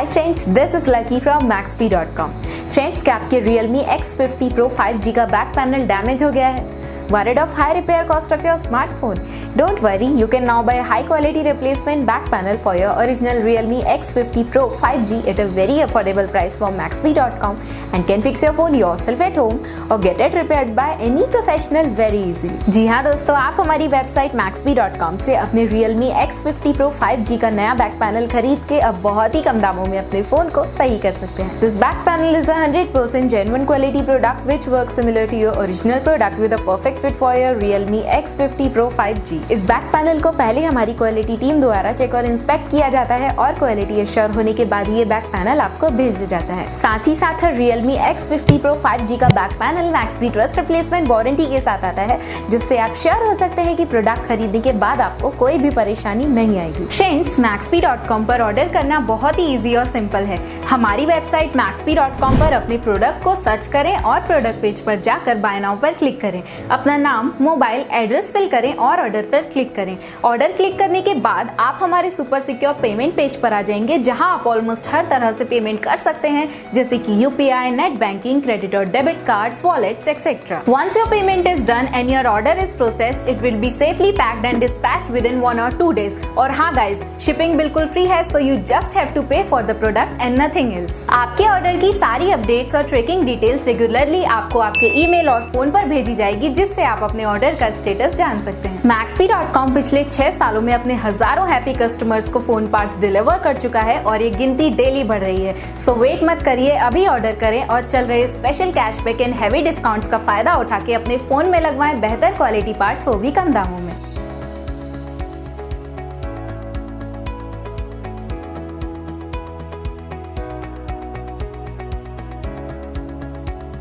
Friends, this is lucky from Maxbhi.com। Friends, क्या आपके Realme X50 Pro 5G का back panel damage हो गया है? Worried of high repair cost of your smartphone? Don't worry, you can now buy a high quality replacement back panel for your original Realme X50 Pro 5G at a very affordable price from Maxbhi.com and can fix your phone yourself at home or get it repaired by any professional very easily। जी हाँ दोस्तों, आप हमारी website Maxbhi.com से अपने Realme X50 Pro 5G का नया back panel खरीद के अब बहुत ही कम दामों में अपने फोन को सही कर सकते हैं। This back panel is a 100% genuine quality product which works similar to your original product with a perfect fit for your Realme X50 Pro 5G। इस बैक पैनल को पहले हमारी क्वालिटी टीम द्वारा चेक और इंस्पेक्ट किया जाता है और क्वालिटी एश्योर होने के बाद ये बैक पैनल आपको भेजा जाता है। साथ ही साथ Realme X50 Pro 5G का back panel Maxbhi trust replacement warranty के साथ आता है, जिससे आप श्योर हो सकते हैं कि प्रोडक्ट खरीदने के बाद आपको कोई भी परेशानी नहीं आएगी। फ्रेंड्स, Maxbhi.com पर ऑर्डर करना बहुत ही इजी और सिंपल है। हमारी वेबसाइट Maxbhi.com पर अपने प्रोडक्ट को सर्च करें और प्रोडक्ट पेज पर जाकर बाय नाउ पर क्लिक करें। अपना नाम, मोबाइल एड्रेस फिल करें और ऑर्डर पर क्लिक करें। ऑर्डर क्लिक करने के बाद आप हमारे सुपर सिक्योर पेमेंट पेज पर आ जाएंगे, जहां आप ऑलमोस्ट हर तरह से पेमेंट कर सकते हैं, जैसे कि यूपीआई, नेट बैंकिंग, क्रेडिट और debit cards, wallets etcetera. Once your payment is done and your order is processed, it will be safely packed and dispatched within 1 or 2 days। और हाँ गाइज, शिपिंग बिल्कुल free है, so you just have to pay for the product and nothing else. आपके order की सारी updates और tracking details regularly आपको आपके ईमेल और फोन पर भेजी जाएगी, जिससे आप अपने ऑर्डर का स्टेटस जान सकते हैं। Maxbhi.com पिछले 6 सालों में अपने हजारों हैप्पी कस्टमर्स को फोन पार्ट्स डिलीवर कर चुका है और ये गिनती डेली बढ़ रही है। सो वेट मत करिए, अभी ऑर्डर करें और चल रहे special cashback and heavy discounts का फायदा उठा के अपने फोन में लगवाएं बेहतर क्वालिटी पार्ट्स, वो भी कम दामों में।